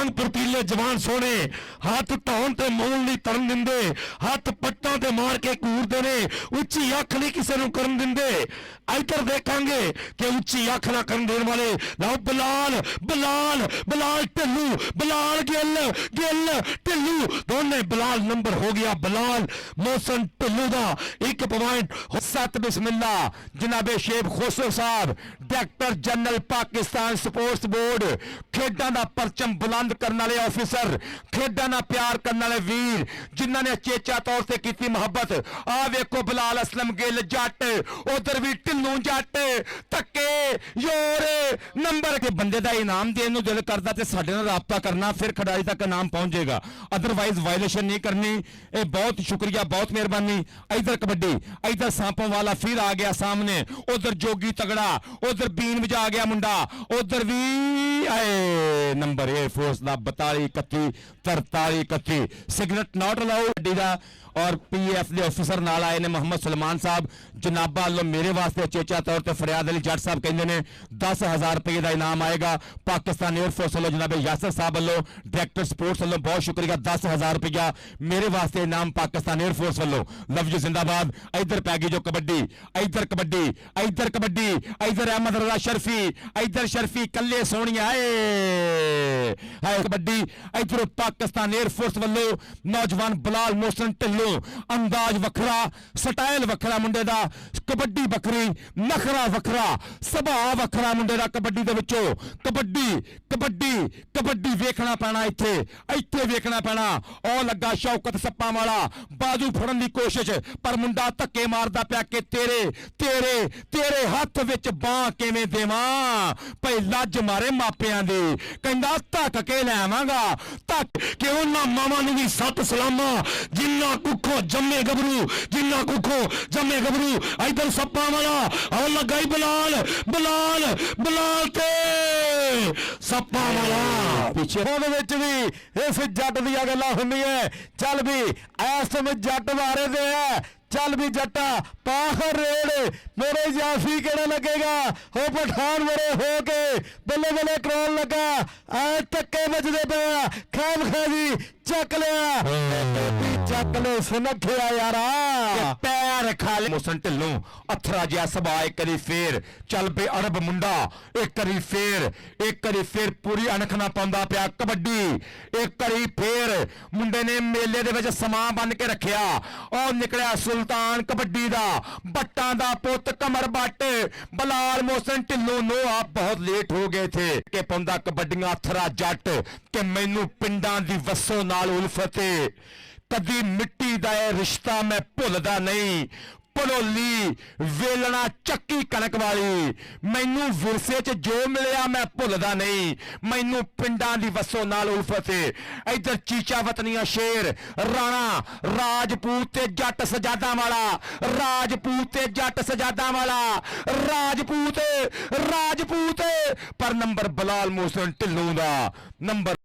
रंग फुर्तीले जवान सोने हाथ धौन ते मोल नहीं तरन दिंदे हाथ पट्टां ते मार के घूरदे ने उच्ची अख नहीं किसी नूं करन दिंदे। इधर देखांगे कि उच्ची अख ना करन देने वाले लाओ बिलाल बिलाल बिलाल ढिल्लू बिलाल गिल गिल ढिल्लू दोने बिलाल नंबर हो गया बिलाल मोहसन ढिल्लू दा 1 पॉइंट। सत बिस्मिल्ला जनाबे शेख खुसरो साहब director general Pakistan sports board खेडां दा परचम बुलंद करने वाले ऑफिसर खेडां नाल प्यार करने वाले वीर जिन्हां ने चेचा तौर से की मोहब्बत। आ वेखो बिलाल असलम गिल जट उधर भी ढिल्लू जट धक्के योर नंबर के बंदे का इनाम देने नूं दिल करदा ते साडे नाल राबता करना फिर खिडारी तक इनाम पहुंच जाएगा अदरवाइज वायलेशन नहीं करनी। ये बहुत शुक्रिया बहुत मेहरबानी। इधर कबड्डी इधर सांपों वाला फिर आ गया सामने उधर जोगी तगड़ा उधर बीन बजा गया मुंडा उधर भी आए नंबर एयरफोर्स का 42 31 43 31 सिगनट नॉट अलाउड का और PF के ऑफिसर नाल आए ने मोहम्मद सलमान साहब जनाबा वालों मेरे वास्ते चेचा तौर पर फरियाद अली जट साहब कहते हैं 10,000 रुपये का इनाम आएगा पाकिस्तान एयरफोर्स वालों जनाबे यासर साहब वालों डायरेक्टर स्पोर्ट्स वालों बहुत शुक्रिया 10,000 रुपया मेरे वास्ते इनाम पाकिस्तान एयरफोर्स वालों लव यू जिंदाबाद। इधर पै गई जो कबड्डी इधर कबड्डी इधर कबड्डी इधर अहमद रजा शर्फी इधर शर्फी कल्ले सोनिया है कबड्डी इधर पाकिस्तान एयरफोर्स वालों नौजवान बिलाल मोहसन ढिल्लो अंदाज वखरा स्टाइल वखरा मुंडे दा कबड्डी बखरी नखरा वखरा सुभाव वखरा मुंडे दा कबड्डी दे विचों कबड्डी कबड्डी कबड्डी वेखना पैना इत्थे इत्थे वेखना पैना। ओ लगा शौकत सप्पा वाला बाजू फड़न की कोशिश पर मुंडा धक्के मारदा पिया कि तेरे तेरे तेरे हाथ विच बांह किवें देवां भई लज मारे मापियां दी कहंदा धक के लैवांगा धक कि उन्हां मावां नूं भी सत सलामा जिन्ना कुखों जम्मे गबरू जिन्ना कुखों जम्मे गबरू। इधर सप्पा वाला और लगा ही बिलाल बिलाल बिलाल ते सप्पा वाला पीछे भी इस जट दी गल्लां हुंदियां चल भी इस समय जट मारे दे है चल भी जट्टा पाखर रेड़ मेरे जाफी केड़ा लगेगा हो पठान मेरे हो के बल्ले बल्ले क्रॉल लगा ऐ धक्के बजदे पे खैम खाजी चक ले सुनखिया यारा पैर खा ले मोहसन ढिल्लों अथरा जिहा सबा एक करी फेर चल पे अरब मुंडा एक करी फेर पूरी अणख ना पाउंदा पिया कबड्डी एक करी फेर मुंडे ने मेले दे विच समा बन के रखिया और निकलिया सुल्तान कबड्डी दा बट्टां दा पुत कमर बट बिलाल मोहसन ढिल्लों नो आप बहुत लेट हो गए थे के पाउंदा कबड्डियां अथरा जट के मैनू पिंडां दी वसों नाल उल्फत कदी मिट्टी दा रिश्ता मैं भुलदा नहीं भड़ोली वेलना चक्की कणक वाली मैनू विरसे च जो मिलिया मैं भुलदा नहीं मैनू पिंडां दी वसों नाल उल्फत इधर चीचा वतनिया शेर राणा राजपूत ते जट सजादा वाला राजपूत ते जट सजादा वाला राजपूत राजपूत पर नंबर बिलाल मोहसन ढिल्लों दा नंबर